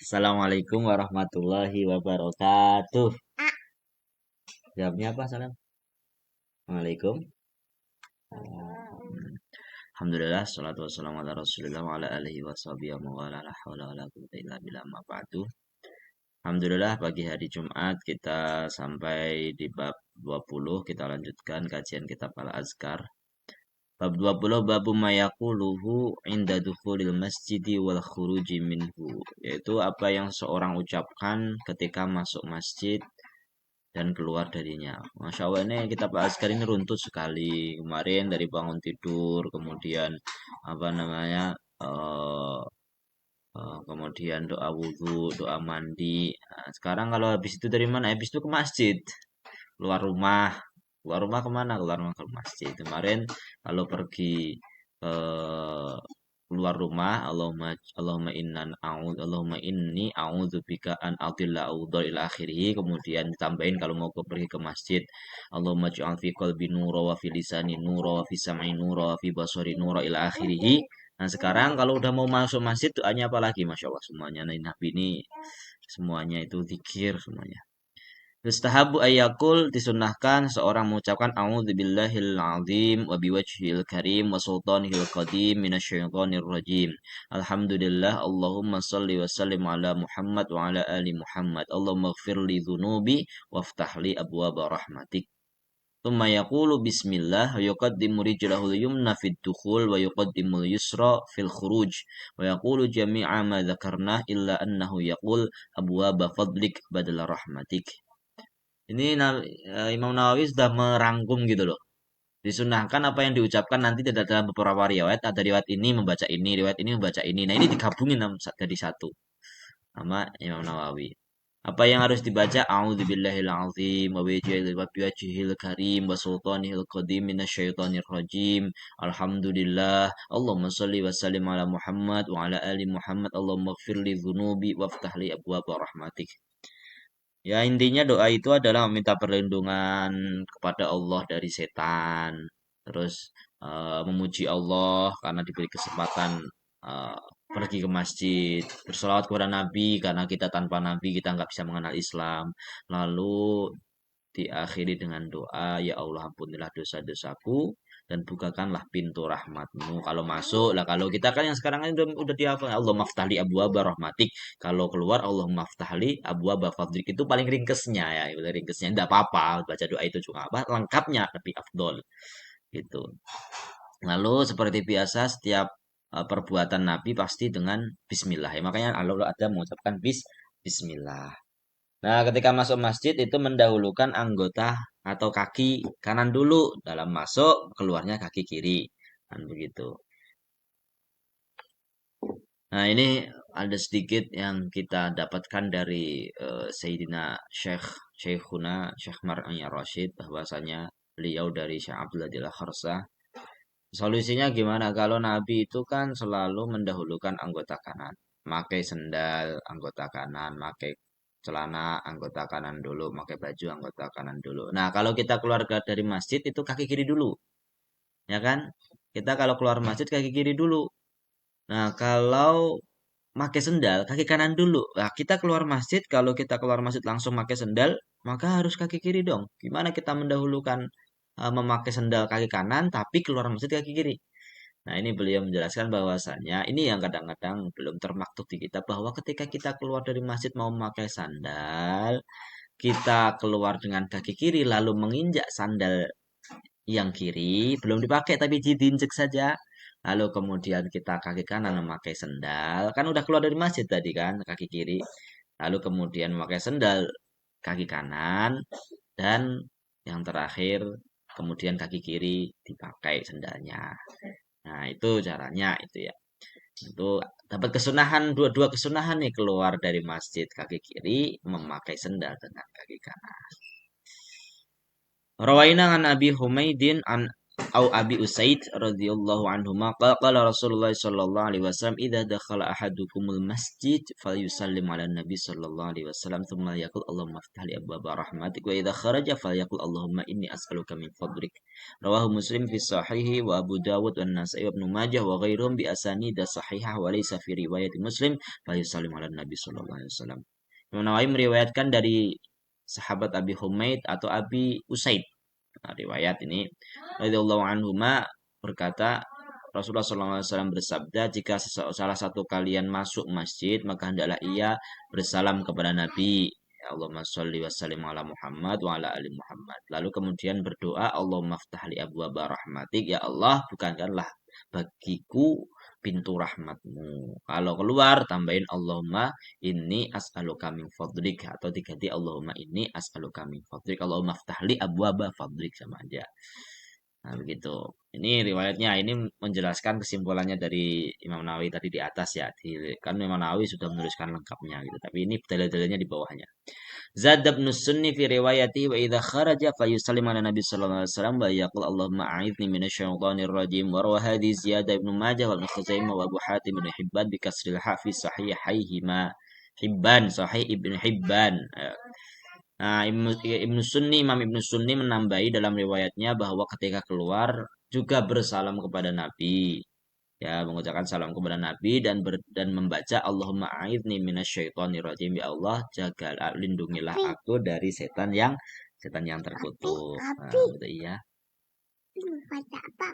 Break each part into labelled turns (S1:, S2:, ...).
S1: Assalamualaikum warahmatullahi wabarakatuh. Jawabnya apa, salam? Waalaikum. Alhamdulillah, salatu wassalamu ala rasulillah wa ala alihi wa sahbihi wa mawala la hawla wa la quwwata illa billah ma ba'du. Alhamdulillah, pagi hari Jumat kita sampai di bab 20. Kita lanjutkan kajian kitab Al-Azkar. Bab 20, babu mayaquluhu inda dukhulil masjidi wal khuruji minhu, yaitu apa yang seorang ucapkan ketika masuk masjid dan keluar darinya. Masya Allah, ini kitab Al-Azkar ini runtut sekali. Kemarin dari bangun tidur, kemudian apa namanya, eh, kemudian doa wudhu, doa mandi. Nah, sekarang kalau habis itu dari mana? Habis itu ke masjid, keluar rumah. Keluar rumah kemana? Keluar rumah ke masjid. Kemarin kalau pergi eh, keluar rumah, Allahumma Allahumma inni a'udzubika an adilla audhar ila akhirih, kemudian ditambahin kalau mau pergi ke masjid, Allahumma ij'al fi qalbi nura wa fi lisani nura wa fi sam'i nura wa fi basari nura ila akhirih. Nah, sekarang kalau udah mau masuk masjid doanya apa lagi? Masya Allah, semuanya Nabi ini semuanya itu zikir semuanya. Yustahabu ayyakul, disunahkan seorang mengucapkan a'udzubillahil azim wa biwajhil karim wa sultanihil qadim minasyaitonir rajim. Alhamdulillah, Allahumma salli wa sallim ala Muhammad wa ala ali Muhammad. Allahumma ighfir li dhunubi waftah li abwaaba rahmatik. Thumma yaqulu bismillah wa yuqaddimu rijlahu al-yumna fid dukhul wa yuqaddimu al-yusra fil khuruj wa yaqulu jami'a ma dzakarna illa annahu yaqul abwaaba fadlik badala rahmatik. Ini Imam Nawawi sudah merangkum gitu loh. Disunahkan apa yang diucapkan nanti tidak dalam beberapa riwayat. Ada riwayat ini membaca ini, riwayat ini membaca ini. Nah, ini digabungin jadi satu sama Imam Nawawi. Apa yang harus dibaca? A'udzubillahil azim wa biwajhihil karim wa sultanihil qadim minasyaitonir rajim. Alhamdulillah. Allahumma shalli wa sallim ala Muhammad wa ala ali Muhammad. Allahumma ighfir li dzunubi waftah li abwaaba rahmatik. Ya, intinya doa itu adalah meminta perlindungan kepada Allah dari setan. Terus memuji Allah karena diberi kesempatan eh, pergi ke masjid. Bersolawat kepada Nabi karena kita tanpa Nabi kita nggak bisa mengenal Islam. Lalu diakhiri dengan doa, ya Allah ampunilah dosa-dosaku dan bukakanlah pintu rahmatmu. Kalau masuk lah, kalau kita kan yang sekarang ini udah dihafal, Allah maftahli abu abba rahmatik. Kalau keluar Allah maftahli abu abba fadlik, itu paling ringkesnya ya, itu ringkesnya. Tidak apa-apa baca doa itu juga apa, lengkapnya lebih afdol gitu. Lalu seperti biasa setiap perbuatan Nabi pasti dengan Bismillah. Ya, makanya Allah ada mengucapkan Bismillah. Nah, ketika masuk masjid itu mendahulukan anggota atau kaki kanan dulu dalam masuk, keluarnya kaki kiri. Kan begitu. Nah, ini ada sedikit yang kita dapatkan dari Sayyidina Syekhuna Syekh Mar'anya Rashid, bahwasanya beliau dari Syekh Abdullah Dila Kharsah. Solusinya gimana? Kalau Nabi itu kan selalu mendahulukan anggota kanan. Pakai sendal anggota kanan, pakai celana anggota kanan dulu, pakai baju anggota kanan dulu. Nah, kalau kita keluar dari masjid itu kaki kiri dulu. Ya kan? Kita kalau keluar masjid kaki kiri dulu. Nah, kalau pakai sendal kaki kanan dulu. Nah, kita keluar masjid, kalau kita keluar masjid langsung pakai sendal, maka harus kaki kiri dong. Gimana kita mendahulukan memakai sendal kaki kanan tapi keluar masjid kaki kiri? Nah, ini beliau menjelaskan bahwasannya ini yang kadang-kadang belum termaktub di kita, bahwa ketika kita keluar dari masjid mau memakai sandal, kita keluar dengan kaki kiri lalu menginjak sandal yang kiri, belum dipakai tapi diinjek saja. Lalu kemudian kita kaki kanan memakai sandal, kan udah keluar dari masjid tadi kan, kaki kiri. Lalu kemudian memakai sandal kaki kanan, dan yang terakhir kemudian kaki kiri dipakai sandalnya. Nah, itu caranya itu ya. Itu dapat kesunahan, dua-dua kesunahan nih, keluar dari masjid kaki kiri, memakai sendal dengan kaki kanan. Rawaina an Abi Humaidin an أو أبي أسيد رضي الله عنهما قال رسول الله صلى الله عليه وسلم إذا دخل أحدكم المسجد فليسلم على النبي صلى الله عليه وسلم ثم يقول اللهم افتح لي أبواب رحمتك وإذا خرج فليقول اللهم إني أسألك من فضلك رواه مسلم في صحيحه وأبو داود والنسائي وابن ماجه وغيرهم بأسانيد صحيحة وليس في رواية مسلم فليسلم على النبي صلى الله عليه وسلم. Imam Nawawi meriwayatkan dari sahabat Abi Humaid atau Abi Usaid. Nah, riwayat ini radhiyallahu anhuma berkata Rasulullah SAW bersabda, jika salah satu kalian masuk masjid, maka hendaklah ia bersalam kepada Nabi. Ya Allahumma sholli wa sallim ala Muhammad wa ala ali Muhammad. Lalu kemudian berdoa, Allahumma ftahli abwaba rahmatik. Ya Allah, bukakanlah bagiku pintu rahmatmu. Kalau keluar, tambahin Allahumma inni as'aluka min fadlik. Atau diganti Allahumma inni as'aluka min fadlik. Allahumma ftahli abwaba fadlik, sama aja. Nah, begitu. Ini riwayatnya, ini menjelaskan kesimpulannya dari Imam Nawawi tadi di atas ya. Kan Imam Nawawi sudah menuliskan lengkapnya gitu. Tapi ini dalil-dalilnya di bawahnya. Zad ibn Sunni fi riwayati wa idza kharaja fa yusallimu ala Nabi sallallahu alaihi wasallam wa yaqul Allahumma a'idni minasyaitonir rajim wa rawa hadhihi ziyadah Ibnu Majah wa Ibnu Khuzaimah wa Abu Hatim bin Hibban bi kasril ha fi sahihaihima. Hibban, sahih Ibnu Hibban. Nah, Ibnu Sunni, Imam Ibnu Sunni menambahi dalam riwayatnya bahwa ketika keluar juga bersalam kepada Nabi. Ya, mengucapkan salam kepada Nabi dan membaca Allahumma a'idni minasyaitonir rajim. Ya Allah, jagalah, lindungilah aku dari setan yang terkutuk. Nah, betul iya.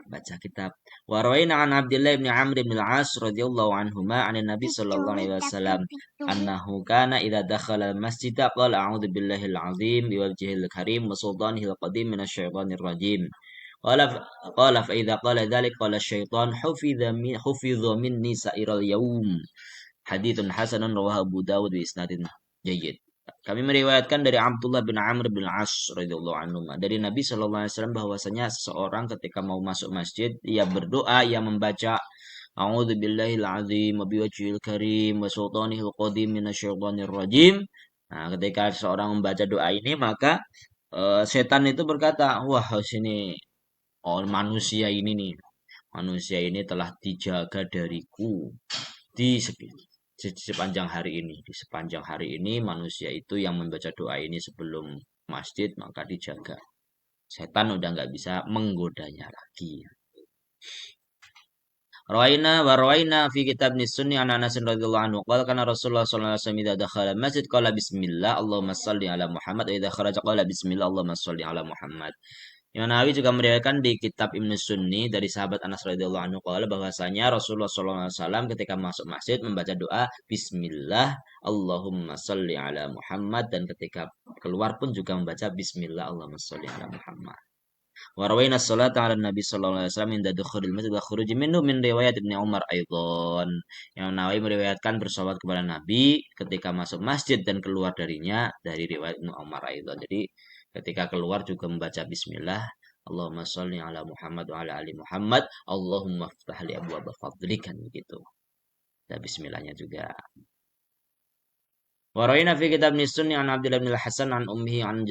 S1: Baca kitab. Wa rawaina an Abdullah bin Amr bin al-As radhiyallahu anhuma 'an Nabi sallallahu alaihi wasallam annahu kana idza dakhala al-masjid qala a'udzu billahil azim bi wajhihil karim wa sultanihil qadim minasyaitonir rajim. Qala fa idza qala dzalik qala syaitan hufidha minni sa'iral yaum. Haditsun hasanun rawahu Abu Dawud bi isnadin jayyid. Kami meriwayatkan dari Abdullah bin Amr bin As radhiyallahu anhu dari Nabi sallallahu alaihi wasallam bahwasanya seseorang ketika mau masuk masjid ia berdoa, ia membaca A'udzu billahil azim wa biwajhil karim wa sultanihil qadim minasyaitonir rajim. Nah, ketika seorang membaca doa ini maka setan itu berkata, "Wah, sini manusia ini nih. Manusia ini telah dijaga dariku di sepanjang hari ini. Di sepanjang hari ini manusia itu yang membaca doa ini sebelum masjid maka dijaga. Setan udah nggak bisa menggodanya lagi. Rawaina fi kitab Sunni an Anas radhiyallahu anhu qala kana Rasulullah sallallahu alaihi wasallam idza dakhala masjid qala bismillah Allahumma shalli ala Muhammad wa idza kharaja qala bismillah Allahumma shalli ala Muhammad. Imam Nawawi juga meriwayatkan di kitab Ibnu Sunni dari sahabat Anas radhiyallahu anhu qala bahwasanya Rasulullah sallallahu alaihi wasallam ketika masuk masjid membaca doa bismillah Allahumma shalli ala Muhammad dan ketika keluar pun juga membaca bismillah Allahumma shalli ala Muhammad. Wa rawayna sholata ala Nabi sallallahu alaihi wasallam inda dukhulil masjid wa khuruji minhu min riwayat Ibnu Umar aidan. Imam Nawawi meriwayatkan bersolawat kepada Nabi ketika masuk masjid dan keluar darinya dari riwayat Ibnu Umar aidan. Jadi ketika keluar juga membaca bismillah Allahumma sholli ala Muhammad wa ala ali Muhammad Allahumma ftah li abwaaba fadlik, kan begitu. Dan bismillahnya juga. Warawina fi kitab Sunni an Abdullah bin Hasan an ummihi an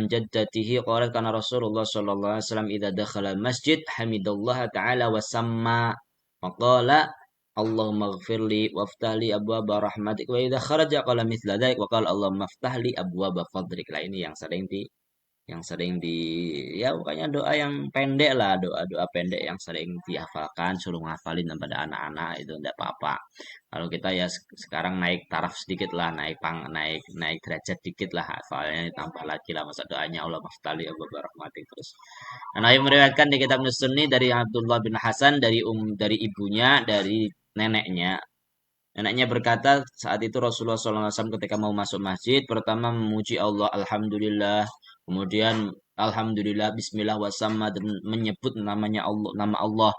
S1: jaddatihi qalat kana Rasulullah sallallahu alaihi wasallam idza dakhala masjid hamidallaha ta'ala wa samma wa qala Allahumma ighfirli waftah li abwaaba rahmatik wa idza kharaja qala mithla dzalik wa qala Allahumma iftah li abwaaba fadlik. Lah ini yang sering ya pokoknya doa yang pendek lah, doa-doa pendek yang sering dihafalkan, suruh ngafalin pada anak-anak itu enggak apa-apa. Kalau kita ya sekarang naik taraf sedikit lah, naik derajat dikit lah, hafalnya tambah lagi lah, masa doanya Allah maftali Allah barahmati terus. Nah, yang meriwayatkan di kitab Sunni dari Abdullah bin Hasan dari ibunya, dari neneknya. Neneknya berkata saat itu Rasulullah SAW ketika mau masuk masjid pertama memuji Allah Alhamdulillah, kemudian Alhamdulillah Bismillah wasamma dan menyebut nama Allah,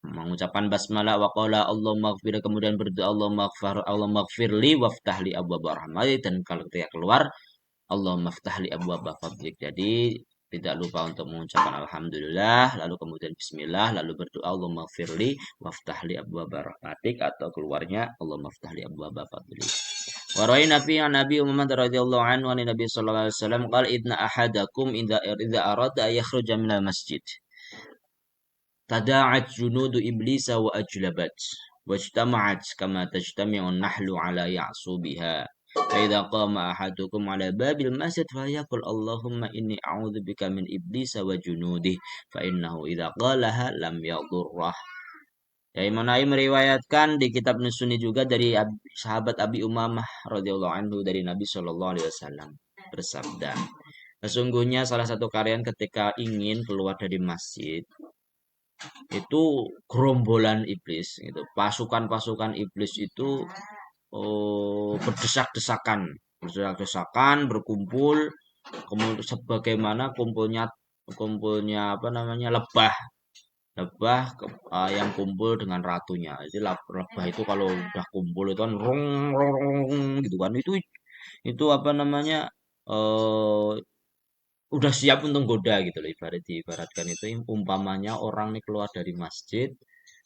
S1: mengucapkan basmalah wa qala Allahumma ighfir, kemudian berdoa Allahumma ighfirli waftahli abwaaba rahmatik, dan kalau ketika keluar Allahumma iftahli abwaaba fadlik. Jadi tidak lupa untuk mengucapkan alhamdulillah, lalu kemudian bismillah, lalu berdoa Allahumma ighfirli waftahli abwaaba rahmatik, atau keluarnya Allahumma iftahli abwaaba fadlik. Wa rawaina fi an Nabi Muhammad radhiyallahu anhu an Nabi sallallahu alaihi wasallam qala inna ahadakum idza arada yakhruja minal masjid. tada'at junudu iblisa wa ajlabat wajtama'at kama tajtami'u an-nahlu ala ya'subiha. فإذا قام أحدكم على باب المسجد فليقل اللهم إني أعوذ بك من إبليس وجنوده فإنه إذا قالها لم يضره. Ya, Imam Nawawi meriwayatkan di kitab Nusuni juga dari sahabat Abi Umamah radhiyallahu anhu dari Nabi Shallallahu alaihi wasallam bersabda, sesungguhnya salah satu kalian ketika ingin keluar dari masjid itu gerombolan iblis gitu. Pasukan-pasukan iblis itu berdesak-desakan berkumpul kemudian sebagaimana kumpulnya apa namanya lebah lebah yang kumpul dengan ratunya. Jadi lebah itu kalau udah kumpul itu kan rong rong rong gitu kan. Itu apa namanya eh udah siap untuk goda gitu loh, diibaratkan itu umpamanya orang nih keluar dari masjid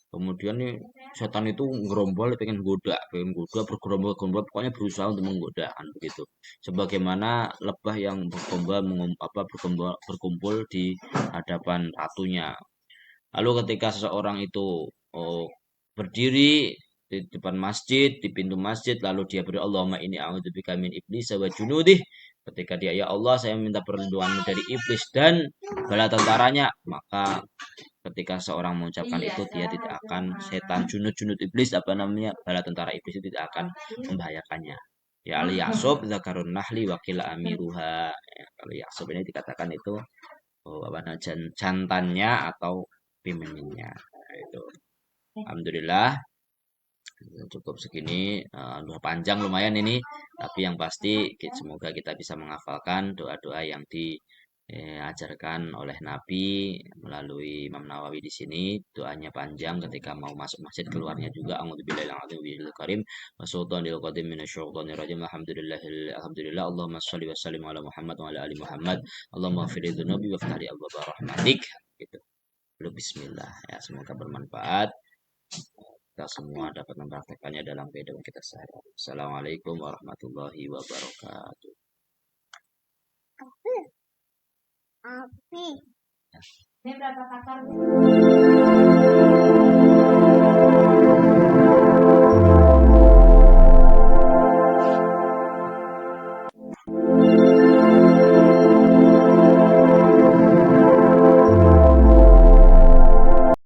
S1: kemudian nih setan itu ngerombol pengen goda bergerombol-gerombol pokoknya berusaha untuk menggoda kan begitu. Sebagaimana lebah yang berkumpul di hadapan ratunya. Lalu ketika seseorang itu oh, berdiri di depan masjid, di pintu masjid, lalu dia berdoa, Allahumma ini a'udzubika min iblis wa junudih. Ketika dia, ya Allah, saya minta perlindunganmu dari iblis dan bala tentaranya. Maka ketika seorang mengucapkan itu, dia tidak akan setan junud-junud iblis, apa namanya, bala tentara iblis itu tidak akan membahayakannya. Ya Ali Ya'sub, Zakarun Nahli, Wakil Amiruha. Ya, kalau Ya'sub ini dikatakan itu apa namanya, jantannya atau pimpinannya. Nah, itu. Alhamdulillah cukup segini. Udah panjang lumayan ini, tapi yang pasti semoga kita bisa menghafalkan doa-doa yang diajarkan oleh Nabi melalui Imam Nawawi di sini. Doanya panjang ketika mau masuk masjid, keluarnya juga a'udzubillahil karim wasultanil qadim minasyaitonir rajim. Alhamdulillah Allahumma shalli wa sallim ala Muhammad wa ala ali Muhammad. Allahumma ighfir li dzunubi wa ftah li abwaaba rahmatik. Gitu. Lalu bismillah ya, semoga bermanfaat. Kita semua dapat mempraktekannya dalam kehidupan kita sehari-hari. Assalamualaikum warahmatullahi wabarakatuh. Api. Ini berapa kakak?